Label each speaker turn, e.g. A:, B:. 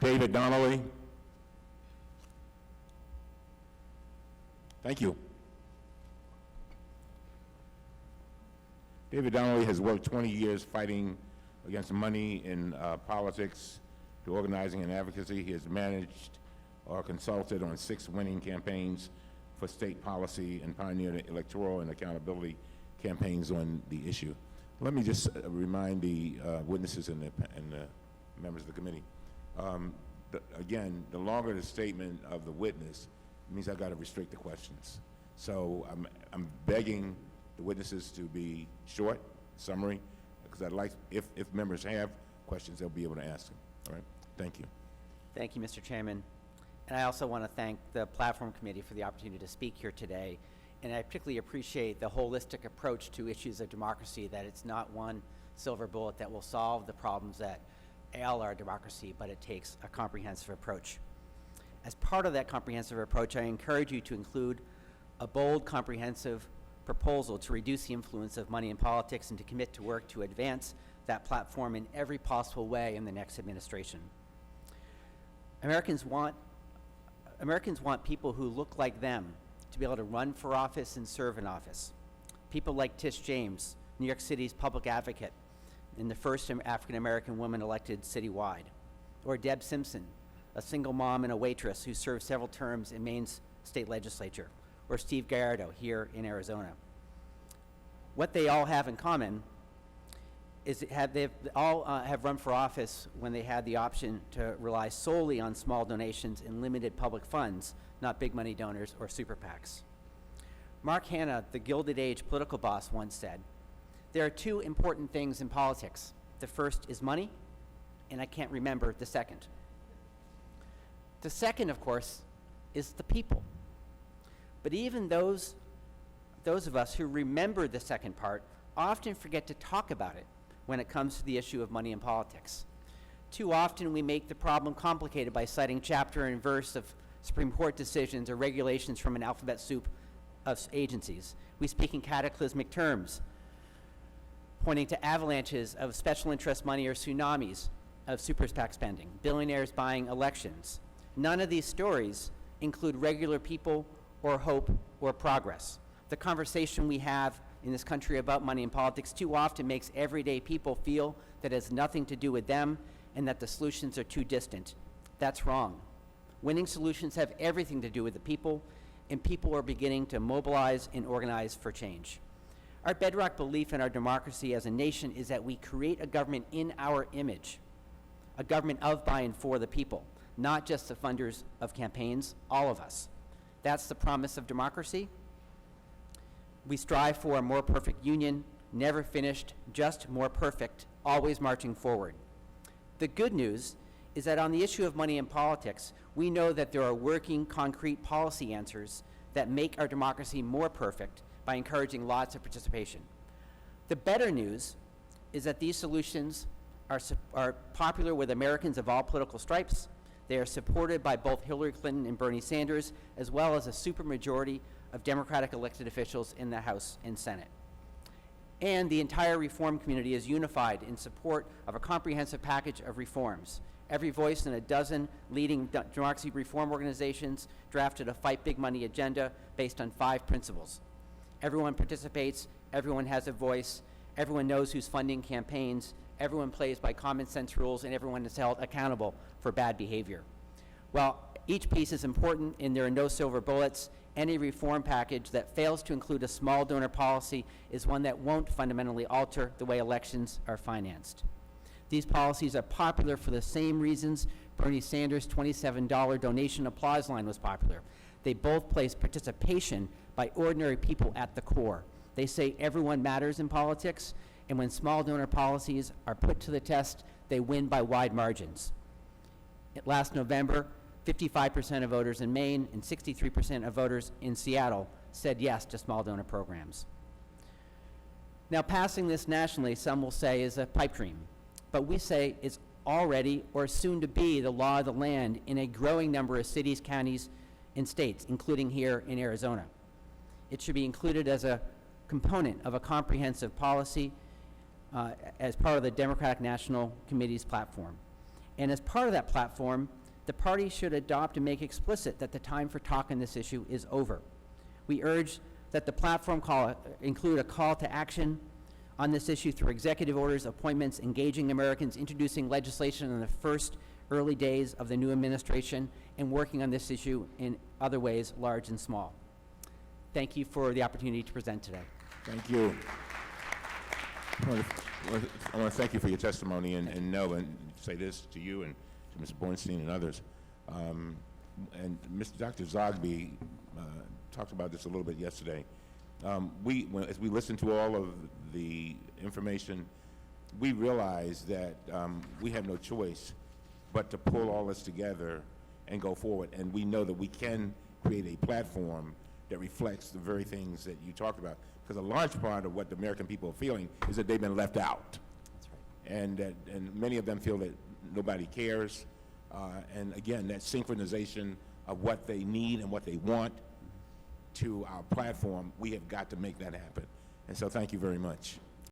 A: David Donnelly. Thank you. David Donnelly has worked 20 years fighting against money in politics to organizing and advocacy. He has managed or consulted on 6 winning campaigns for state policy and pioneered electoral and accountability campaigns on the issue. Let me just remind the witnesses and the members of the committee. Again, the longer the statement of the witness means I've got to restrict the questions. So I'm begging the witnesses to be short, summary, because I'd like, if members have questions, they'll be able to ask them. All right, thank you.
B: Thank you, Mr. Chairman. And I also want to thank the Platform Committee for the opportunity to speak here today. And I particularly appreciate the holistic approach to issues of democracy, that it's not one silver bullet that will solve the problems that ail our democracy, but it takes a comprehensive approach. As part of that comprehensive approach, I encourage you to include a bold, comprehensive proposal to reduce the influence of money in politics and to commit to work to advance that platform in every possible way in the next administration. Americans want people who look like them to be able to run for office and serve in office. People like Tish James, New York City's public advocate and the first African-American woman elected citywide. Or Deb Simpson, a single mom and a waitress who served several terms in Maine's state legislature. Or Steve Gallardo here in Arizona. What they all have in common is they all have run for office when they had the option to rely solely on small donations and limited public funds, not big money donors or super PACs. Mark Hanna, the Gilded Age political boss, once said, "There are 2 important things in politics. The first is money, and I can't remember the second." The second, of course, is the people. But even those of us who remember the second part often forget to talk about it when it comes to the issue of money in politics. Too often we make the problem complicated by citing chapter and verse of Supreme Court decisions or regulations from an alphabet soup of agencies. We speak in cataclysmic terms, pointing to avalanches of special interest money or tsunamis of super PAC spending, billionaires buying elections. None of these stories include regular people or hope or progress. The conversation we have in this country about money and politics too often makes everyday people feel that it has nothing to do with them and that the solutions are too distant. That's wrong. Winning solutions have everything to do with the people, and people are beginning to mobilize and organize for change. Our bedrock belief in our democracy as a nation is that we create a government in our image, a government of, by, and for the people, not just the funders of campaigns, all of us. That's the promise of democracy. We strive for a more perfect union, never finished, just more perfect, always marching forward. The good news is that on the issue of money in politics, we know that there are working, concrete policy answers that make our democracy more perfect by encouraging lots of participation. The better news is that these solutions are popular with Americans of all political stripes. They are supported by both Hillary Clinton and Bernie Sanders, as well as a supermajority of Democratic elected officials in the House and Senate. And the entire reform community is unified in support of a comprehensive package of reforms. Every voice in a dozen leading democracy reform organizations drafted a Fight Big Money agenda based on 5 principles. Everyone participates, everyone has a voice, everyone knows who's funding campaigns, everyone plays by common sense rules, and everyone is held accountable for bad behavior. Well, each piece is important and there are no silver bullets. Any reform package that fails to include a small donor policy is one that won't fundamentally alter the way elections are financed. These policies are popular for the same reasons Bernie Sanders' $27 donation applause line was popular. They both place participation by ordinary people at the core. They say everyone matters in politics, and when small donor policies are put to the test, they win by wide margins. Last November, 55% of voters in Maine and 63% of voters in Seattle said yes to small donor programs. Now, passing this nationally, some will say, is a pipe dream, but we say it's already or soon to be the law of the land in a growing number of cities, counties, and states, including here in Arizona. It should be included as a component of a comprehensive policy as part of the Democratic National Committee's platform. And as part of that platform, the party should adopt and make explicit that the time for talk on this issue is over. We urge that the platform include a call to action on this issue through executive orders, appointments, engaging Americans, introducing legislation in the first early days of the new administration, and working on this issue in other ways, large and small. Thank you for the opportunity to present today.
A: Thank you. I want to thank you for your testimony and know and say this to you and to Mr. Bornstein and others. And Dr. Zogby talked about this a little bit yesterday. As we listened to all of the information, we realized that we have no choice but to pull all this together and go forward. And we know that we can create a platform that reflects the very things that you talked about. Because a large part of what the American people are feeling is that they've been left out.
B: That's right.
A: And many of them feel that nobody cares. And again, that synchronization of what they need and what they want to our platform, we have got to make that happen. And so thank you very much.